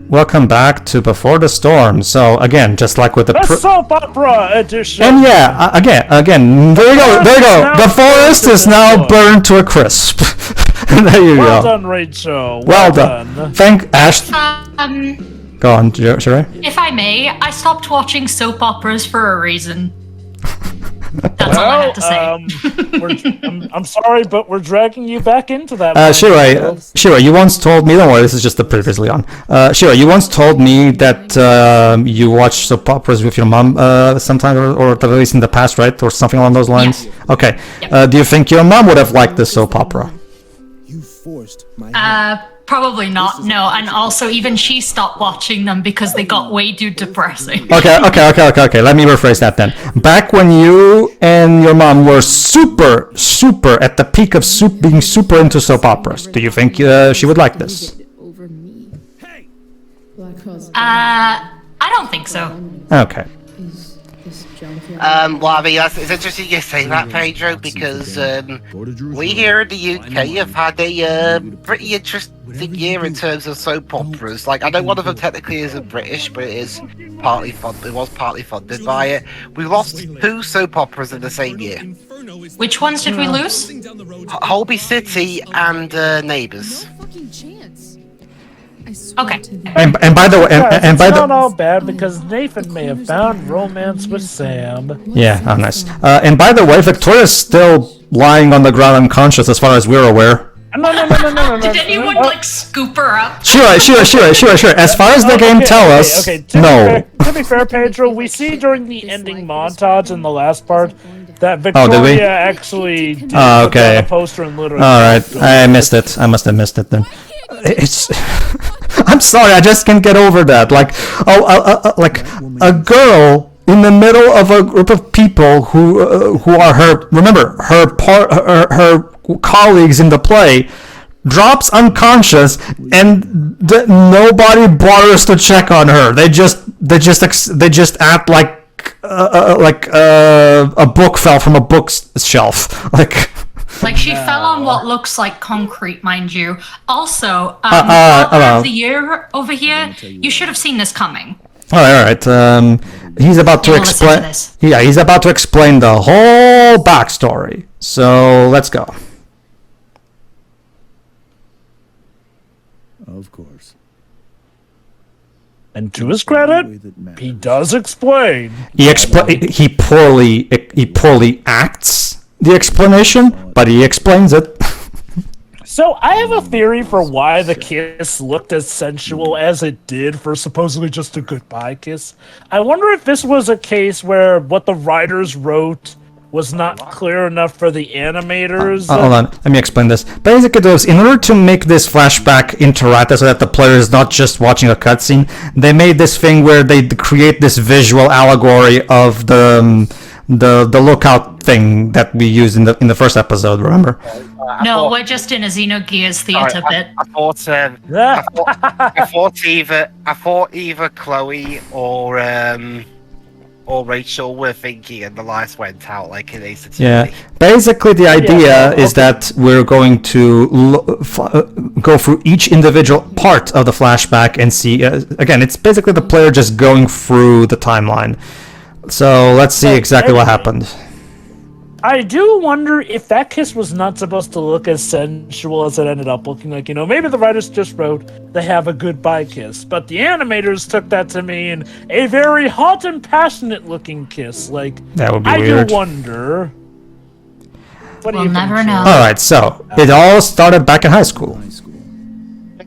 welcome back to Before the Storm. So again, just like with the soap opera edition. And yeah, again, there you go. The forest is now burned to a crisp. There you go. Well done, Rachel. Well done. Thank Ash. Go on, Sera. If I may, I stopped watching soap operas for a reason. That's all I have to say. I'm sorry, but we're dragging you back into that. Shira, you once told me. Don't worry, this is just the previously on. Shira, you once told me that you watch soap operas with your mom sometimes, or at least in the past, right, or something along those lines. Yeah. Okay. Yeah. Do you think your mom would have liked this soap opera? You forced my Probably not, no, and also even she stopped watching them because they got way too depressing. Okay, let me rephrase that then. Back when you and your mom were super at the peak of being super into soap operas, do you think she would like this? I don't think so. Okay. Well, I mean, it's interesting you say that, Pedro, because we here in the UK have had a pretty interesting year in terms of soap operas. Like, I know one of them technically isn't British, but it is partly funded. It was partly funded by it. We lost 2 soap operas in the same year. Which ones did we lose? Holby City and Neighbours. Okay. And by the way, it's not all bad because Nathan may have found romance with Sam. Yeah, oh nice. And by the way, Victoria's still lying on the ground unconscious, as far as we're aware. No. Did anyone scoop her up? Sure. As far as the game tell us, no. To be fair, Pedro, we see during the ending montage in the last part that Victoria actually did put down a poster and literally. All right, I missed it. I must have missed it then. It's. I'm sorry, I just can't get over that. Like, like a girl in the middle of a group of people who are her. Remember, her colleagues in the play drops unconscious, and nobody bothers to check on her. They just act like a book fell from a bookshelf. Like she fell on what looks like concrete, mind you. Also, Father of the Year over here, you should have seen this coming. All right. He's about to explain. Yeah, he's about to explain the whole backstory. So let's go. Of course. And to his credit, he does explain. He poorly acts the explanation, but he explains it. So I have a theory for why the kiss looked as sensual as it did for supposedly just a goodbye kiss. I wonder if this was a case where what the writers wrote was not clear enough for the animators. Hold on, let me explain this. Basically, in order to make this flashback interactive so that the player is not just watching a cutscene, they made this thing where they create this visual allegory of the lookout thing that we used in the first episode. Remember? No, we're just in a Xenogears theater bit. I thought either Chloe or Rachel were thinking, and the lights went out like in Ace Attorney. Yeah, basically the idea is that we're going to go through each individual part of the flashback and see. Again, it's basically the player just going through the timeline. So let's see exactly what happened. I do wonder if that kiss was not supposed to look as sensual as it ended up looking like. Maybe the writers just wrote they have a goodbye kiss, but the animators took that to mean a very hot and passionate looking kiss. Like, that would be weird. I do wonder. We'll never know. All right, so it all started back in high school.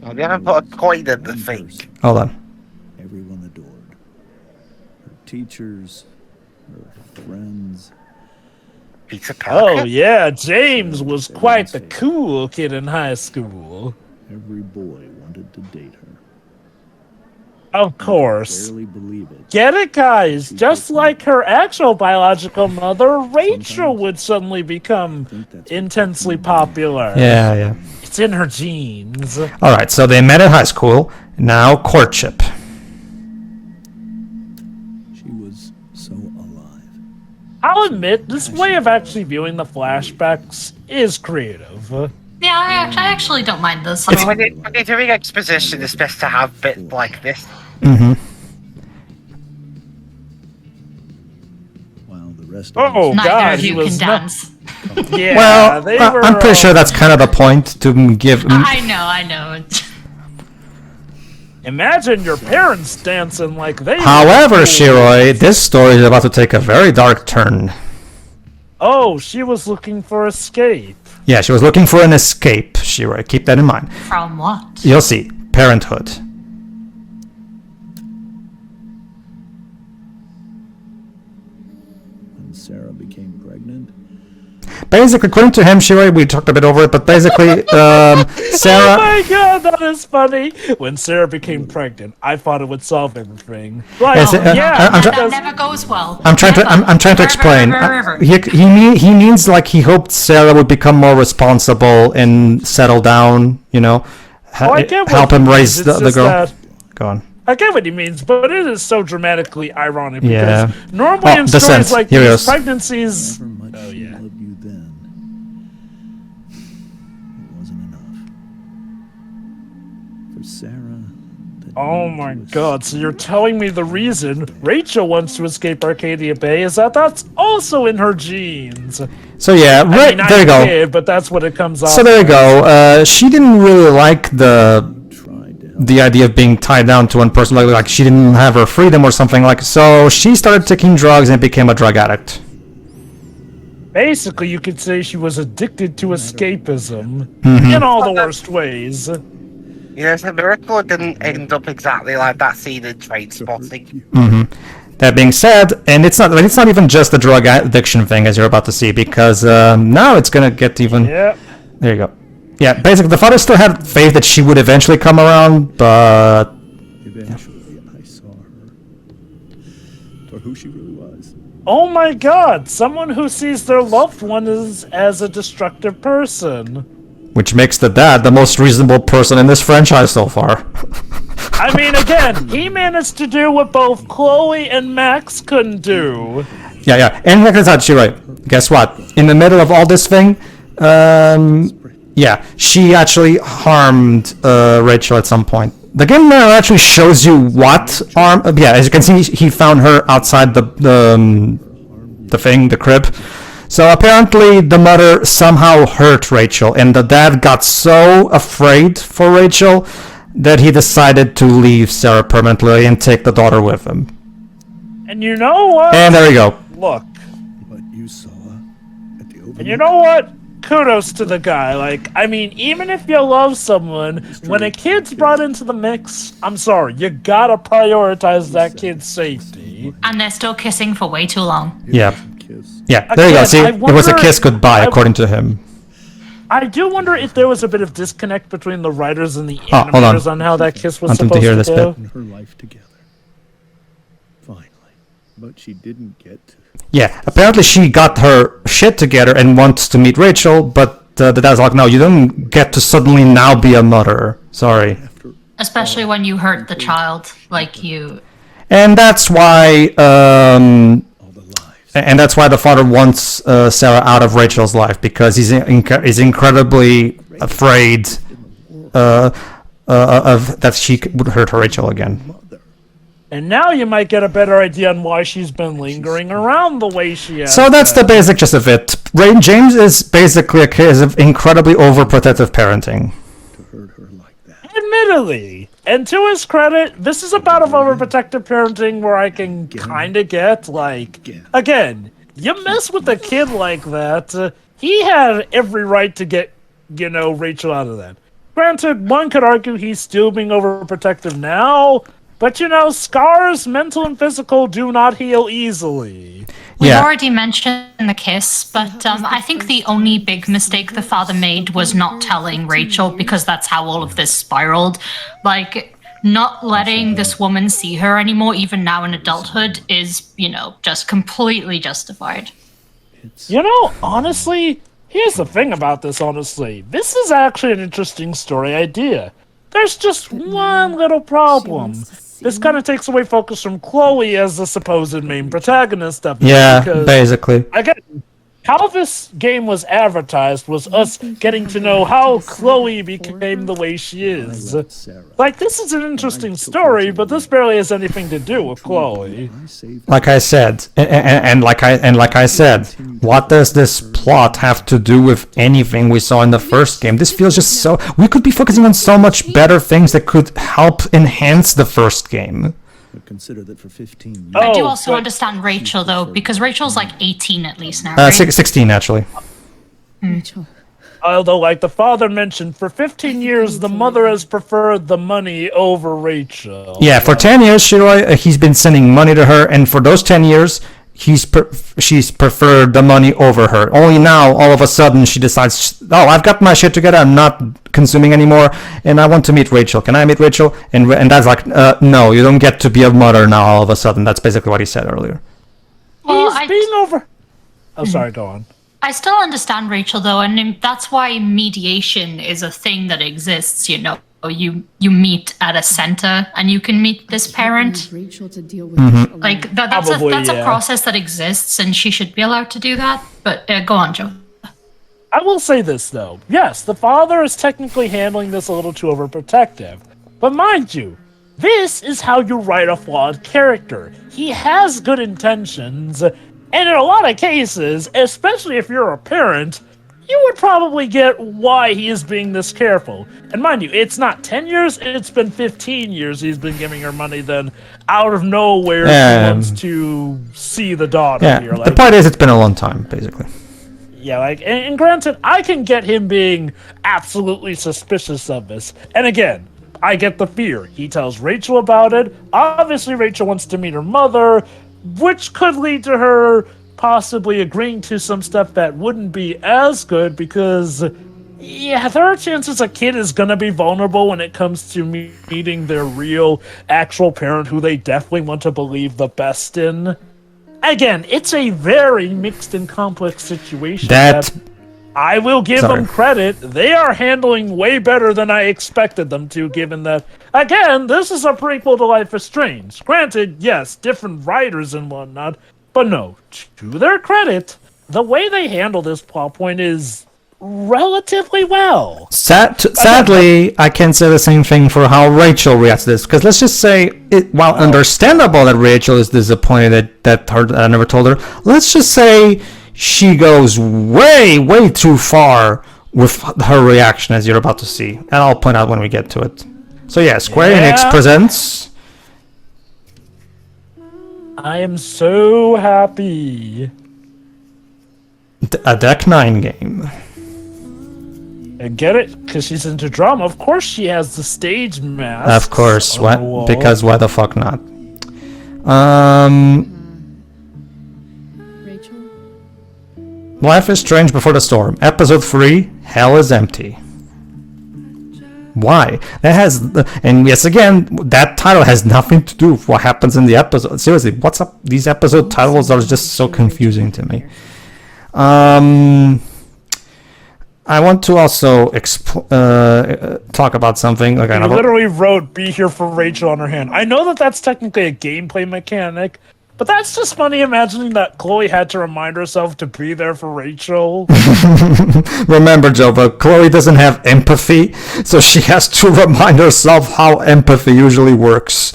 I haven't put a coin in the thing. Hold on. Everyone adored her teachers, her friends. Oh yeah, James was quite the cool kid in high school. Every boy wanted to date her. Of course. Barely believe it. Get it, guys? Just like her actual biological mother, Rachel would suddenly become intensely popular. Yeah. It's in her genes. All right, so they met in high school. Now courtship. I'll admit, this way of actually viewing the flashbacks is creative. Yeah, I actually don't mind this. I mean, when you're doing exposition, it's best to have bits like this. Mm-hmm. While the rest Oh Neither god, of he you was can not. dance. Yeah, Well, they were. I'm pretty sure that's kind of the point to give. I know. Imagine your parents dancing like they. However, were. Shiroi, this story is about to take a very dark turn. Oh, she was looking for escape. Yeah, she was looking for an escape, Shiroi. Keep that in mind. From what? You'll see. Parenthood. when Sera became pregnant, Basically, according to him, Shiroi, we talked a bit over it, but basically, Oh Sera... my god, that is funny. When Sarah became pregnant, I thought it would solve everything. Like, Yes, yeah, I'm That try- never goes well. I'm trying to explain. Never. He means like he hoped Sarah would become more responsible and settle down, you know, I get what help he him means, raise it's the just girl. that- Go on. I get what he means, but it is so dramatically ironic because Yeah. normally Oh, in Descent. stories like Here he these, is. pregnancies. however much Oh, she yeah. loved you then, it wasn't enough. For Sera, that Oh need my to god, so you're escape telling me the reason Rachel wants to escape Arcadia Bay is that that's also in her genes. So yeah, I right mean, there you go. Kid, but that's what it comes off. So there you go. She didn't really like tried to help the idea of being tied down to one person, like she didn't have her freedom or something like. So she started taking drugs and became a drug addict. Basically, you could say she was addicted to escapism Mm-hmm. in all the worst ways. You know, it's a miracle it didn't end up exactly like that scene in Train Spotting. That being said, and it's not even just a drug addiction thing, as you're about to see, because now it's gonna get even. Yep. There you go. Yeah, basically, the father still had faith that she would eventually come around, but Eventually, I saw her for who she really was. Oh my god, someone who sees their loved one as a destructive person. which makes the dad the most reasonable person in this franchise so far. I mean, again, he managed to do what both Chloe and Max couldn't do. Yeah. And like I said, you're right. Guess what? In the middle of all this thing, yeah, she actually harmed Rachel at some point. The game now actually shows you what harm. Yeah, as you can see, he found her outside the crib. So apparently, the mother somehow hurt Rachel, and the dad got so afraid for Rachel that he decided to leave Sera permanently and take the daughter with him. And you know what? And there you go. Look, What you saw at the opening. and you know what? Kudos to the guy. Like, I mean, even if you love someone, when a kid's brought into the mix, I'm sorry, you gotta prioritize that kid's safety. And they're still kissing for way too long. Yeah. Kiss. Yeah, there you go. Again, See, I it was a wonder- kiss goodbye, according to him. I do wonder if there was a bit of disconnect between the writers and the Oh, hold on. animators on how that kiss was Want them to supposed hear to this go. bit. Her life together. Finally. But she didn't get to. Yeah, apparently she got her shit together and wants to meet Rachel, but the dad's like, no, you don't get to suddenly now be a mother. Sorry. After Especially when you hurt the child, like you. And that's why, all the lives. and that's why the father wants Sera out of Rachel's life, because he's incredibly afraid of that she would hurt her Rachel again. Mother. And now you might get a better idea on why she's been lingering around the way she has. So that's the basic gist of it. James is basically a case of incredibly overprotective parenting. To hurt her like that. Admittedly. And to his credit, this is about of overprotective parenting where I can kind of get, like, again, you mess with a kid like that, he had every right to get, Rachel out of that. Granted, one could argue he's still being overprotective now, but scars, mental and physical, do not heal easily. We've Yeah. already mentioned the kiss, but I think the only big mistake the father made was not telling Rachel, because that's how all of this spiraled. Like, not letting this woman see her anymore, even now in adulthood, is, just completely justified. Honestly, here's the thing about this, honestly. This is actually an interesting story idea. There's just one little problem. This kind of takes away focus from Chloe as the supposed main protagonist of it. Yeah, because, basically. again, how this game was advertised was us getting to know how Chloe became the way she is. Sera. Like, this is an interesting story, but this barely has anything to do with Chloe. Like I said, and like I said, what does this plot have to do with anything we saw in the first game? This feels just so... We could be focusing on so much better things that could help enhance the first game. But consider that for 15 years. I do Oh, also but- understand Rachel, though, because Rachel's like 18 at least now, Uh, right? 16, actually. Rachel. Although, like the father mentioned, for 15 years, the mother has preferred the money over Rachel. Yeah, for 10 years, Shiroi, he's been sending money to her, and for those 10 years, she's preferred the money over her. Only now, all of a sudden, she decides, oh, I've got my shit together, I'm not consuming anymore, and I want to meet Rachel. Can I meet Rachel? And Dad's like, no, you don't get to be a mother now, all of a sudden. That's basically what he said earlier. Well, He's being over... Oh, sorry, go on. I still understand Rachel, though, and that's why mediation is a thing that exists, you know. You meet at a center, and you can meet this parent. Rachel to deal with this alone. Like, that's Probably, a yeah. process that exists, and she should be allowed to do that. But go on, Joe. I will say this, though. Yes, the father is technically handling this a little too overprotective. But mind you, this is how you write a flawed character. He has good intentions, and in a lot of cases, especially if you're a parent, you would probably get why he is being this careful. And mind you, it's not 10 years, it's been 15 years he's been giving her money, then out of nowhere he wants to see the daughter Yeah, here. the point is, it's been a long time, basically. Yeah, like, and granted, I can get him being absolutely suspicious of this. And again, I get the fear. He tells Rachel about it. Obviously, Rachel wants to meet her mother, which could lead to her possibly agreeing to some stuff that wouldn't be as good because, yeah, there are chances a kid is going to be vulnerable when it comes to meeting their real, actual parent who they definitely want to believe the best in. Again, it's a very mixed and complex situation that I will give them credit. They are handling way better than I expected them to, given that, again, this is a prequel to Life is Strange. Granted, yes, different writers and whatnot, but no, to their credit, the way they handle this plot point is relatively well. Sadly, I can't say the same thing for how Rachel reacts to this, because let's just say, while understandable that Rachel is disappointed that I never told her, let's just say she goes way, way too far with her reaction, as you're about to see, and I'll point out when we get to it. So yeah, Square Enix presents... I am so happy. A Deck 9 game. I get it, because she's into drama. Of course she has the stage mask. Of course, because why the fuck not? Rachel? Life is Strange Before the Storm. Episode 3, Hell is Empty. Why? That has, and yes, again, that title has nothing to do with what happens in the episode. Seriously, what's up? These episode titles are just so confusing to me. I want to also talk about something. Like, I literally wrote "Be here for Rachel" on her hand. I know that that's technically a gameplay mechanic, but that's just funny imagining that Chloe had to remind herself to be there for Rachel. Remember, Joe, but Chloe doesn't have empathy, so she has to remind herself how empathy usually works.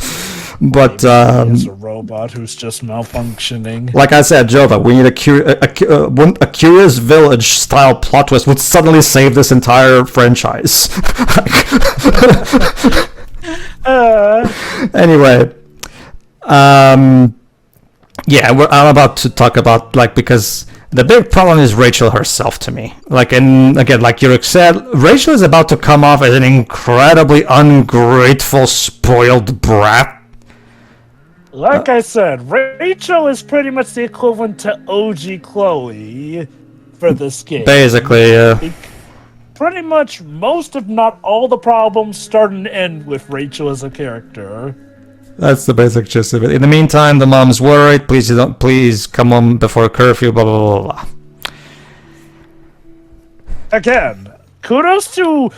But It's a robot who's just malfunctioning. like I said, Jova, we need a Curious Village style plot twist would suddenly save this entire franchise. Anyway, yeah, I'm about to talk about, like, because the big problem is Rachel herself to me. Like, and again, like Yurik said, Rachel is about to come off as an incredibly ungrateful, spoiled brat. Like I said, Rachel is pretty much the equivalent to OG Chloe for this game. Basically, Pretty much most, if not all, the problems start and end with Rachel as a character. that's the basic gist of it. In the meantime, the mom's worried. Please come home before curfew. Blah blah blah blah. Again, kudos to,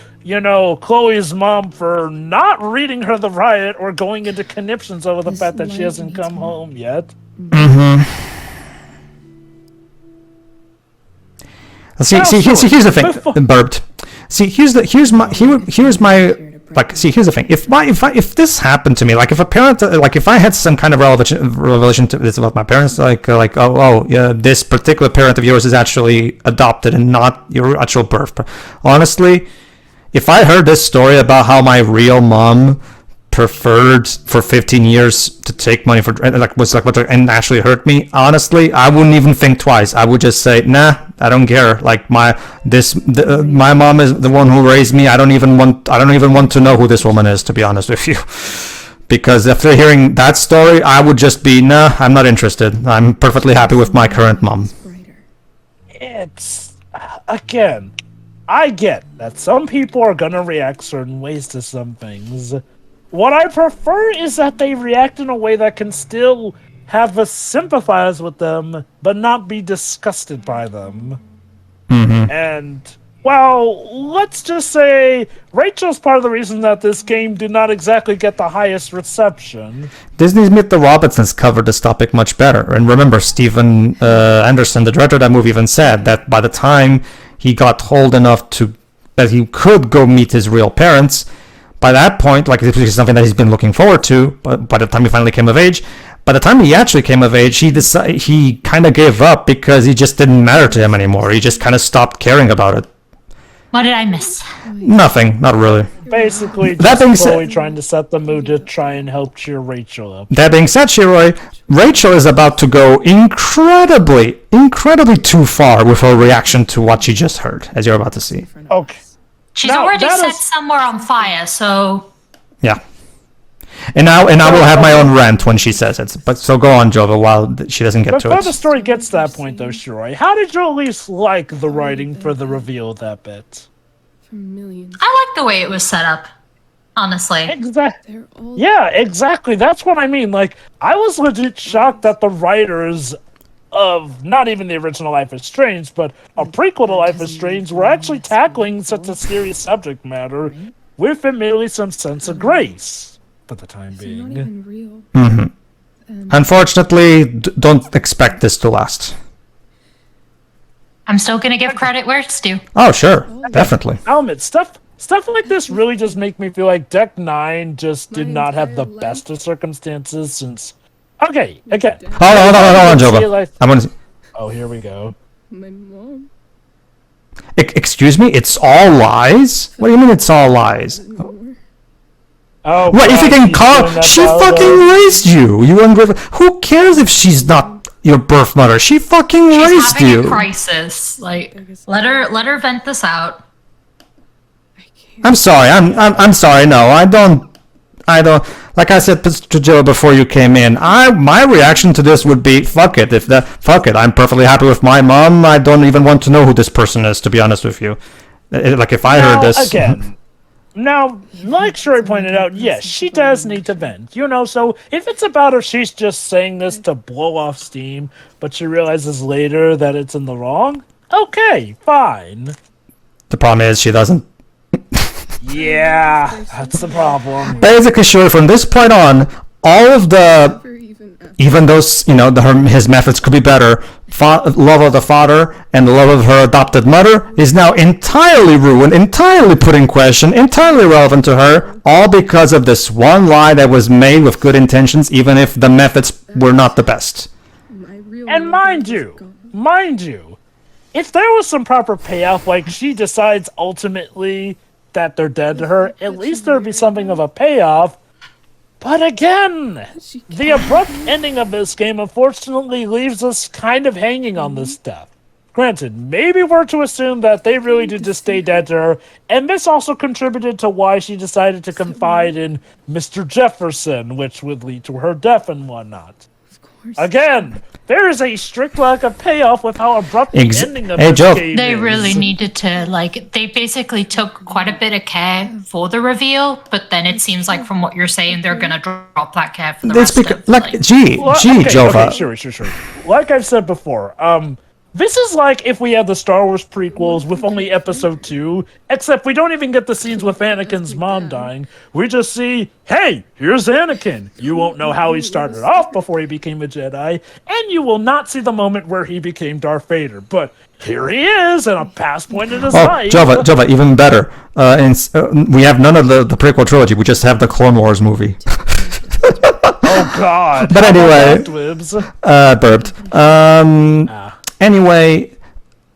Chloe's mom for not reading her the riot or going into conniptions over the fact that she hasn't come home yet. Mm-hmm. See, here's the thing. Burped. See, here's the thing. If this happened to me, like if a parent, like if I had some kind of revelation to this about my parents, yeah, this particular parent of yours is actually adopted and not your actual birth. Honestly, if I heard this story about how my real mom preferred for 15 years to take money for and actually hurt me, honestly, I wouldn't even think twice. I would just say, nah, I don't care. Like my mom is the one who raised me. I don't even want to know who this woman is, to be honest with you. Because after hearing that story, I would just be, nah, I'm not interested. I'm perfectly happy with my current mom. It's again, I get that some people are gonna react certain ways to some things. What I prefer is that they react in a way that can still have us sympathize with them, but not be disgusted by them. Mm-hmm. And, well, let's just say Rachel's part of the reason that this game did not exactly get the highest reception. Disney's Meet the Robinsons covered this topic much better. And remember, Steven Anderson, the director of that movie, even said that by the time he got old enough that he could go meet his real parents, by that point, like this is something that he's been looking forward to, but by the time he finally came of age, by the time he actually came of age, he kind of gave up because he just didn't matter to him anymore. He just kind of stopped caring about it. What did I miss? Nothing, not really. Basically, just slowly trying to set the mood to try and help cheer Rachel up. That being said, Shiroi, Rachel is about to go incredibly too far with her reaction to what she just heard, as you're about to see. Okay. She's already set somewhere on fire, so... Yeah. And I will have my own rant when she says it. But so go on, Jova, while she doesn't get to it. Before the story gets to that point, though, Shiroi, how did you at least like the writing for the reveal of that bit? For millions. I like the way it was set up, honestly. Exactly. Yeah, exactly. That's what I mean. Like, I was legit shocked that the writers of not even the original Life is Strange, but a prequel to Life is Strange were actually tackling such a serious subject matter with merely some sense of grace for the time being. Not even real. Mm-hmm. Unfortunately, don't expect this to last. I'm still gonna give credit where it's due. Oh, sure. Definitely. I'll admit, stuff like this really just make me feel like Deck 9 just did not have the best of circumstances since... Okay, again. Hold on, Jova. I'm gonna... Oh, here we go. My mom. Excuse me? It's all lies? What do you mean it's all lies? Oh, what, if you can call... She fucking raised you! You ungrateful... Who cares if she's not your birth mother? She fucking raised you! She's having a crisis. Like, let her vent this out. I'm sorry. I'm sorry. No, I don't. Like I said to Joe before you came in, my reaction to this would be fuck it. Fuck it. I'm perfectly happy with my mom. I don't even want to know who this person is, to be honest with you. Like if I heard this again. Now, like Shuri pointed out, yes, she does need to vent. So if it's about her, she's just saying this to blow off steam, but she realizes later that it's in the wrong. Okay, fine. The problem is she doesn't. Yeah, that's the problem. Basically, sure, from this point on, all of the, even those, his methods could be better, love of the father and the love of her adopted mother is now entirely ruined, entirely put in question, entirely irrelevant to her, all because of this one lie that was made with good intentions, even if the methods were not the best. And mind you, if there was some proper payoff, like she decides ultimately that they're dead to her, at least there'd be something of a payoff. But again, the abrupt ending of this game unfortunately leaves us kind of hanging on this stuff. Granted, maybe we're to assume that they really did just stay dead to her, and this also contributed to why she decided to confide in Mr. Jefferson, which would lead to her death and whatnot. Again, there is a strict lack of payoff with how abrupt the ending of this game They is. really needed to, they basically took quite a bit of care for the reveal, but then it seems like from what you're saying, they're gonna drop that care for the rest of Jova. Okay, sure. Like I've said before, This is like if we had the Star Wars prequels with only Episode 2, except we don't even get the scenes with Anakin's mom dying. We just see, hey, here's Anakin. You won't know how he started off before he became a Jedi, and you will not see the moment where he became Darth Vader. But here he is at a past point in his life. Java, even better. We have none of the prequel trilogy. We just have the Clone Wars movie. Oh, God. But anyway, burped. Anyway,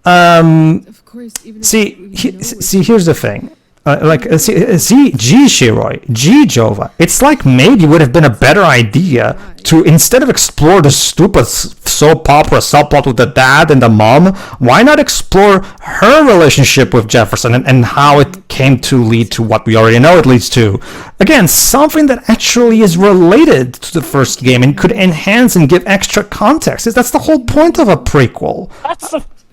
Of course, even if see, you know it- see, here's the thing. Shiroi, Jova. It's like maybe would have been a better idea to, instead of explore the stupid soap opera subplot with the dad and the mom, why not explore her relationship with Jefferson and how it came to lead to what we already know it leads to. Again, something that actually is related to the first game and could enhance and give extra context. That's the whole point of a prequel.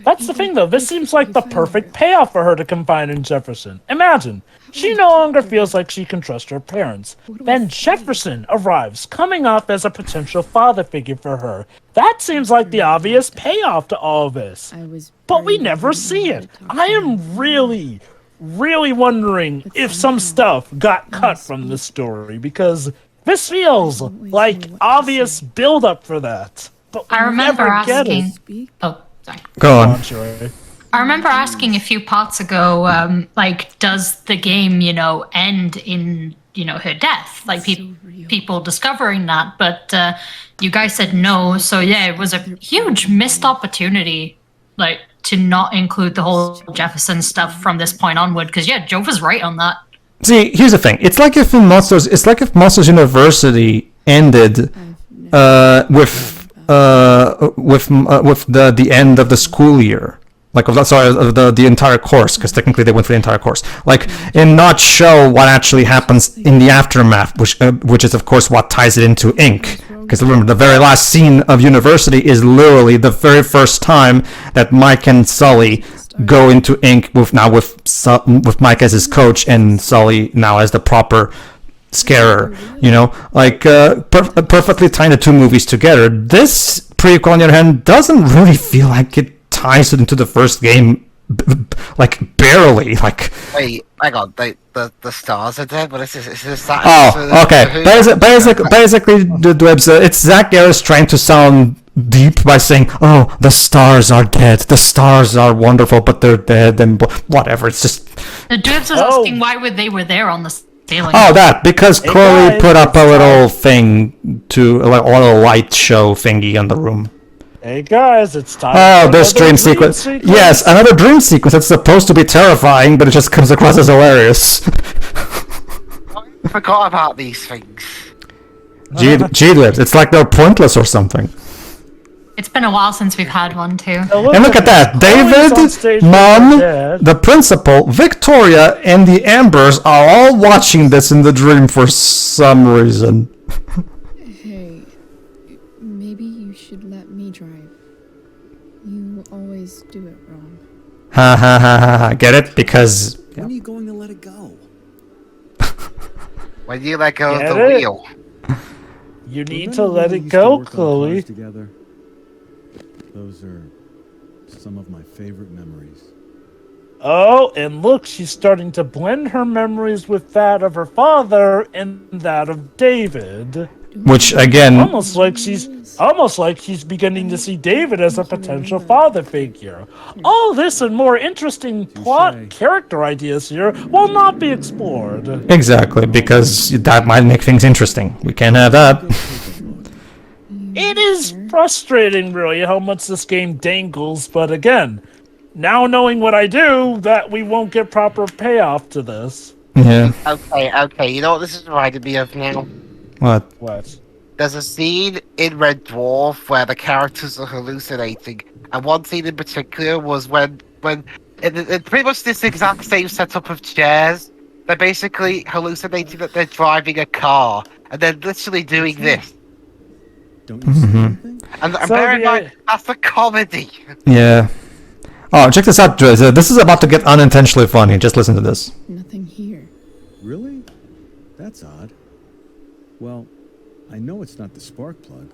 That's the thing, though. This seems like the perfect payoff for her to confide in Jefferson. Imagine, she no longer feels like she can trust her parents. Then Jefferson arrives, coming off as a potential father figure for her. That seems like the obvious payoff to all this. But we never see it. I am really wondering if some stuff got cut from this story, because this feels like obvious build-up for that. But we I remember never get it. asking. Oh, sorry. Go on. I remember asking a few parts ago, like, does the game, end in, her death? Like, people discovering that, but you guys said no. So yeah, it was a huge missed opportunity, like, to not include the whole Jefferson stuff from this point onward. Because yeah, Jove was right on that. See, here's the thing. It's like if Monsters University ended with the end of the school year, like of the entire course, because technically they went for the entire course, like, and not show what actually happens in the aftermath, which is of course what ties it into Inc. Because remember, the very last scene of University is literally the very first time that Mike and Sully go into Inc. with Mike as his coach and Sully now as the proper scarer, perfectly tying the two movies together. This prequel, on the other hand, doesn't really feel like it ties it into the first game, like, barely. Like, wait, hang on, the stars are dead. What is this? Is this that? Oh, okay. Basically, it's Zach Garris trying to sound deep by saying, "Oh, the stars are dead. The stars are wonderful, but they're dead," and whatever. It's just. The Dubs was asking why they were there on the ceiling. Oh, that because Chloe put up a little thing to like a little light show thingy in the room. Hey guys, it's time. Oh, this dream sequence. Yes, another dream sequence that's supposed to be terrifying, but it just comes across as hilarious. I forgot about these things. G-libs. It's like they're pointless or something. It's been a while since we've had one too. And look at that. David, Mom, the principal, Victoria, and the Ambers are all watching this in the dream for some reason. Hey, maybe you should let me drive. You always do it wrong. Ha ha ha ha. Get it? Because. When are you going to let it go? When you let go of Get the it? wheel. You need to let it go, Chloe. Together. Those are some of my favorite memories. Oh, and look, she's starting to blend her memories with that of her father and that of David. Which, again. Almost like she's beginning to see David as a potential father figure. All this and more interesting plot character ideas here will not be explored. Exactly, because that might make things interesting. We can't have that. It is frustrating, really, how much this game dangles, but again, now knowing what I do, that we won't get proper payoff to this. Yeah. Okay, you know what this is reminding me of now? What? There's a scene in Red Dwarf where the characters are hallucinating, and one scene in particular was when in pretty much this exact same setup of chairs, they're basically hallucinating that they're driving a car, and they're literally doing this. Don't you see anything? And So bear in mind, that's a comedy. Yeah. Oh, check this out, Drizz. This is about to get unintentionally funny. Just listen to this. Nothing here. Really? That's odd. Well, I know it's not the spark plug.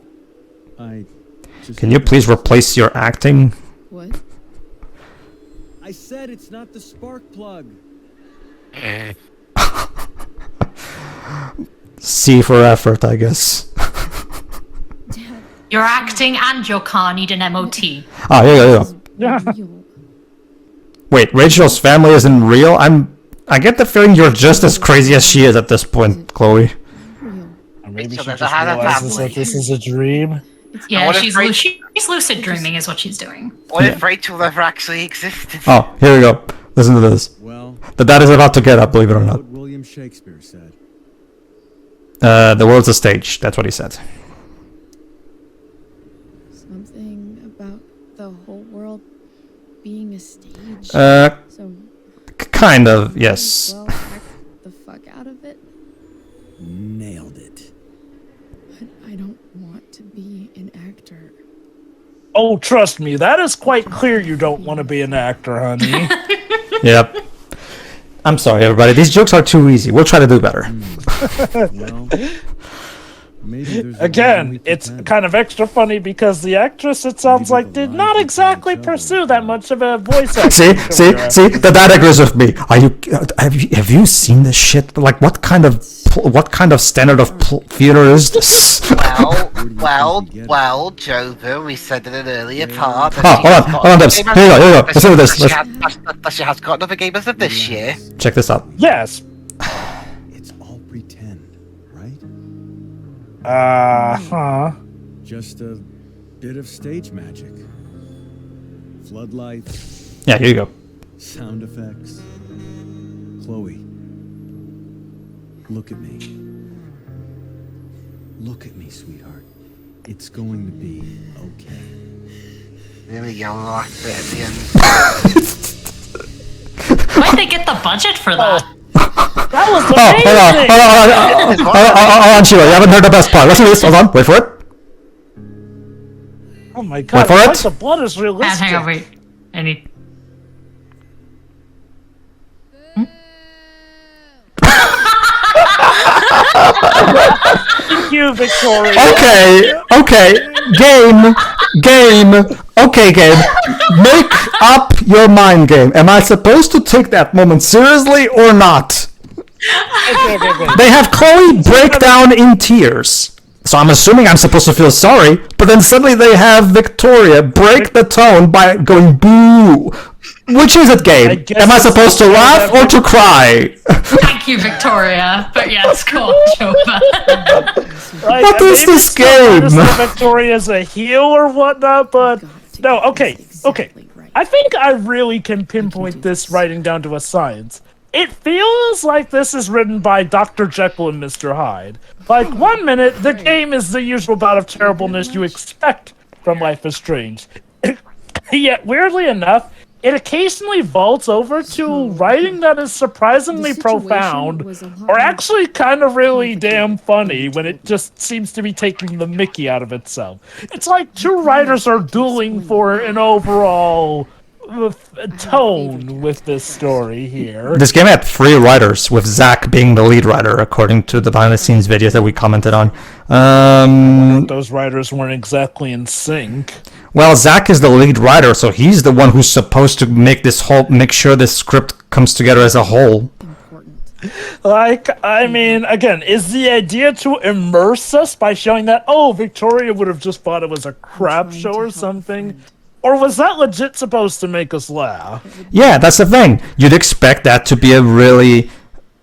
Can you please replace your acting What? I said it's not the spark plug. C for effort, I guess. Dad, You're acting and your car need an MOT. Ah, here you go. this is real. Wait, Rachel's family isn't real? I get the feeling you're just as crazy as she is at this point, Chloe. Real. Or maybe So she there's just a hat of realizes family. that this is a dream. Yeah, what if she's lucid dreaming is what she's doing. What if Rachel never actually existed? Oh, here we go. Listen to this. Well, The dad is about to get up, believe it or not. what William Shakespeare said. The world's a stage. That's what he said. Something about the whole world being a stage. Uh, So kind of, yes. well, act the fuck out of it. Nailed it. But I don't want to be an actor. Oh, trust me, that is quite clear you don't want to be an actor, honey. Yep. I'm sorry, everybody. These jokes are too easy. We'll try to do better. Well, maybe there's a way Again, we it's pretend. kind of extra funny because the actress, it sounds Maybe like, the did lines not between exactly each other pursue are that much of a voice See, acting see, career. see. The dad agrees with me. Are you? Have you seen this shit? Like, what kind of standard of theater is this? Well, Jover, we said in an earlier part. That Oh, hold on, Debs. Here you go, here you go. Listen to this. That she has got another game as of this year. Check this out. Yes. It's all pretend, right? Uh-huh. Just a bit of stage magic. Floodlights, Yeah, here you go. sound effects. Chloe, look at me. Look at me, sweetheart. It's going to be okay. There we go, last bit at the end. Where'd they get the budget for that? That was Oh, amazing! hold on, Sheila. You haven't heard the best part. Listen to this. Hold on. Wait for it. Oh my god, for it's it. like the blood is realistic. Hang on, wait. I need. Thank you, Victoria. Okay. Game. Okay, game. Make up your mind, game. Am I supposed to take that moment seriously or not? Okay. They have Chloe break down in tears. So I'm assuming I'm supposed to feel sorry, but then suddenly they have Victoria break the tone by going boo. Which is it, game? guess Am I it's supposed to the laugh or to cry? Thank you, Victoria. But yes, cool, Jova. Like, What is maybe this it's not honest game? that Victoria's a heel or whatnot, but no, okay. Exactly right. I think I really can pinpoint this writing down to a science. It feels like this is written by Dr. Jekyll and Mr. Hyde. Like, 1 minute, the game is the usual bout of terribleness you expect from Life is Strange. Yet, weirdly enough, it occasionally vaults over to writing that is surprisingly The situation profound, was a lot or more actually kind of really damn funny when it just seems to be taking the mickey out of itself. It's like two writers are dueling for an overall tone with this story here. This game had 3 writers, with Zach being the lead writer, according to the behind-the-scenes videos that we commented on. Those writers weren't exactly in sync. Well, Zach is the lead writer, so he's the one who's supposed to make sure this script comes together as a whole. Important. Like, I mean, again, is the idea to immerse us by showing that, oh, Victoria would have just thought it was a crap trying show to or help something? friend. Or was that legit supposed to make us laugh? Yeah, that's the thing. You'd expect that to be a really...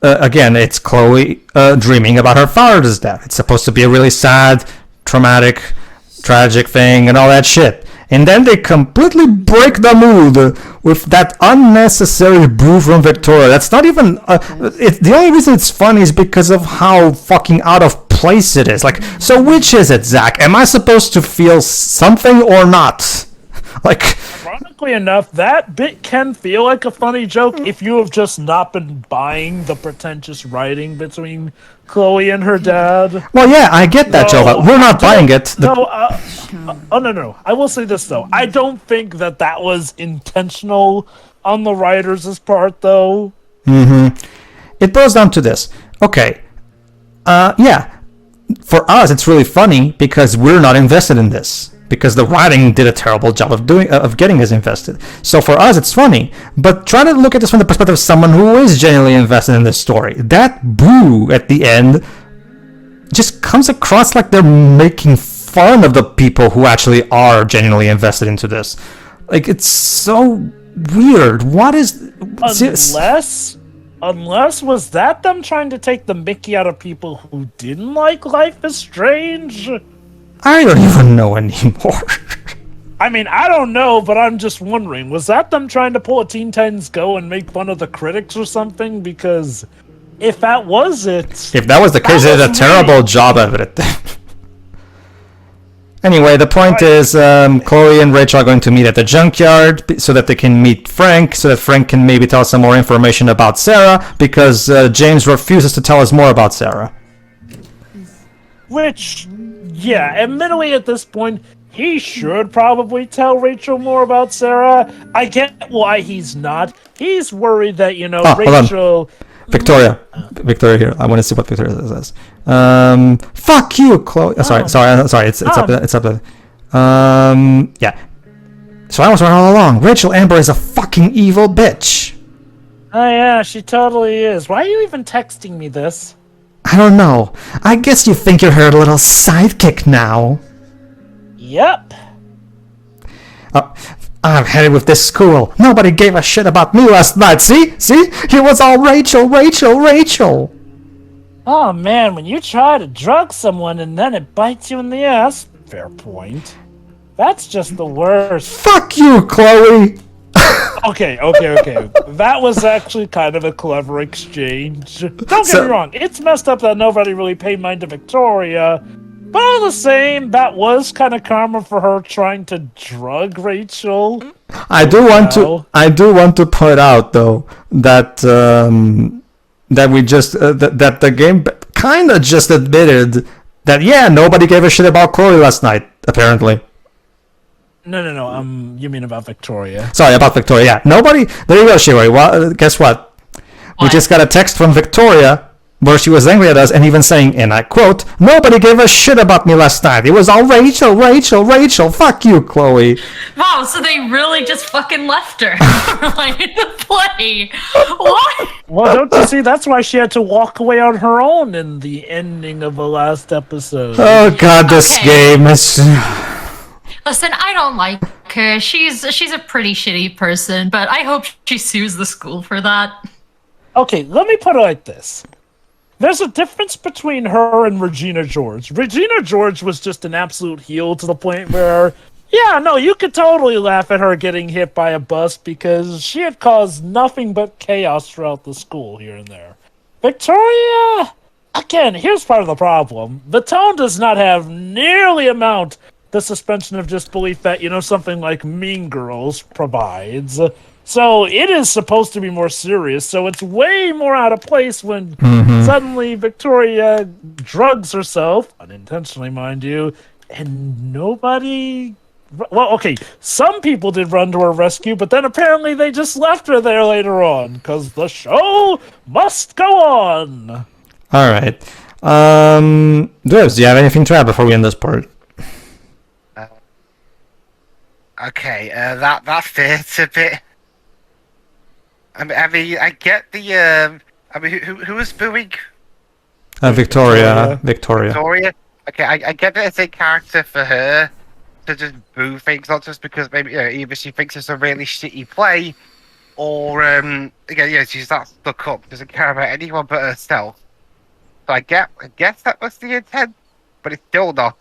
again, it's Chloe dreaming about her father's death. It's supposed to be a really sad, traumatic, tragic thing and all that shit. And then they completely break the mood with that unnecessary boo from Victoria. That's not even... the only reason it's funny is because of how fucking out of place it is. Like, so which is it, Zach? Am I supposed to feel something or not? Like... Ironically enough, that bit can feel like a funny joke if you have just not been buying the pretentious writing between Chloe and her dad. Well, yeah, I get that, Joe, but we're not buying it. No, no. I will say this, though. I don't think that was intentional on the writers' part, though. It boils down to this. Okay. Yeah. For us, it's really funny because we're not invested in this. because the writing did a terrible job of getting us invested. So for us, it's funny. But try to look at this from the perspective of someone who is genuinely invested in this story. That boo at the end just comes across like they're making fun of the people who actually are genuinely invested into this. Like, it's so weird. What is... Unless was that them trying to take the mickey out of people who didn't like Life is Strange? I don't even know anymore. I mean, I don't know, but I'm just wondering, was that them trying to pull a Teen Titans Go and make fun of the critics or something? Because if that was it... If that was the case, they did a terrible job of it. Anyway, the point is, Chloe and Rachel are going to meet at the junkyard so that they can meet Frank, so that Frank can maybe tell us some more information about Sera, because James refuses to tell us more about Sera. Which, yeah, admittedly at this point, he should probably tell Rachel more about Sera. I get why he's not. He's worried that, Rachel... Victoria here. I want to see what Victoria says. Fuck you, Chloe. Sorry. It's up there. Yeah. So I was right all along. Rachel Amber is a fucking evil bitch. Oh yeah, she totally is. Why are you even texting me this? I don't know. I guess you think you're her little sidekick now. Yep. I'm headed with this school. Nobody gave a shit about me last night. See? It was all Rachel. Oh man, when you try to drug someone and then it bites you in the ass, fair point. That's just the worst. Fuck you, Chloe. Okay. That was actually kind of a clever exchange. Don't get me wrong, it's messed up that nobody really paid mind to Victoria. But all the same, that was kind of karma for her trying to drug Rachel. I do want to point out though that that the game kind of just admitted that nobody gave a shit about Chloe last night apparently. No. You mean about Victoria? Sorry, about Victoria. Yeah, nobody. There you go, Shiori. Well, guess what? We just got a text from Victoria where she was angry at us and even saying, and I quote, "Nobody gave a shit about me last night. It was all Rachel. Fuck you, Chloe." Wow, so they really just fucking left her like in the play. What? Well, don't you see? That's why she had to walk away on her own in the ending of the last episode. Oh God, this game is. Listen, I don't like her. She's a pretty shitty person, but I hope she sues the school for that. Okay, let me put it like this. There's a difference between her and Regina George. Regina George was just an absolute heel to the point where, you could totally laugh at her getting hit by a bus because she had caused nothing but chaos throughout the school here and there. Victoria, again, here's part of the problem. The tone does not have nearly amount the suspension of disbelief that, something like Mean Girls provides. So it is supposed to be more serious, so it's way more out of place when suddenly Victoria drugs herself, unintentionally mind you, and nobody... Well, okay, some people did run to her rescue, but then apparently they just left her there later on, because the show must go on! Alright. Dwebs, do you have anything to add before we end this part? Okay, that fits a bit. I mean, I get the. Who was booing? Victoria. Victoria. Okay, I get that it's a character for her to just boo things, not just because maybe either she thinks it's a really shitty play, or again, she's that stuck up, doesn't care about anyone but herself. So I guess that was the intent, but it's still not.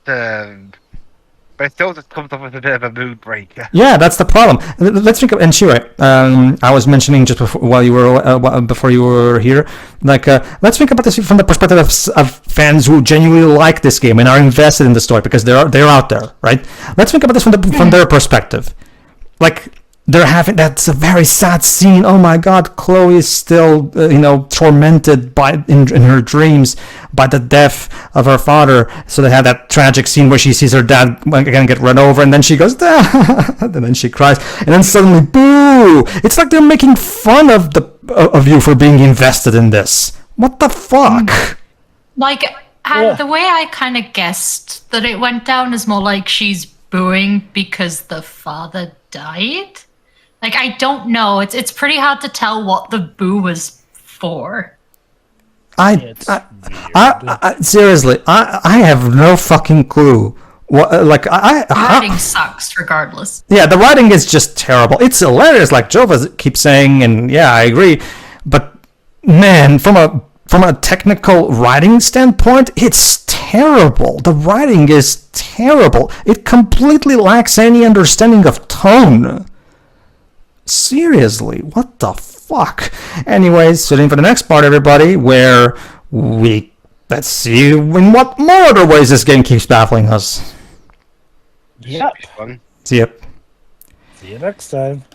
But it still just comes off as a bit of a mood breaker. Yeah, that's the problem. Let's think of, and Shira, I was mentioning just before you were here, like, let's think about this from the perspective of fans who genuinely like this game and are invested in the story because they're out there, right? Let's think about this from their perspective. Like, they're having, that's a very sad scene. Oh my God, Chloe is still, tormented in her dreams by the death of her father. So they have that tragic scene where she sees her dad again get run over, and then she goes, and then she cries, and then suddenly, boo! It's like they're making fun of you for being invested in this. What the fuck? Like, the way I kind of guessed that it went down is more like she's booing because the father died? Like, I don't know. It's pretty hard to tell what the boo was for. Seriously, I have no fucking clue. What, like, Writing sucks, regardless. Yeah, the writing is just terrible. It's hilarious, like Jova keeps saying, and yeah, I agree. But man, from a technical writing standpoint, it's terrible. The writing is terrible. It completely lacks any understanding of tone. Seriously, what the fuck? Anyways, sitting for the next part, everybody, where let's see in what more other ways this game keeps baffling us. Yep. See ya. See you next time.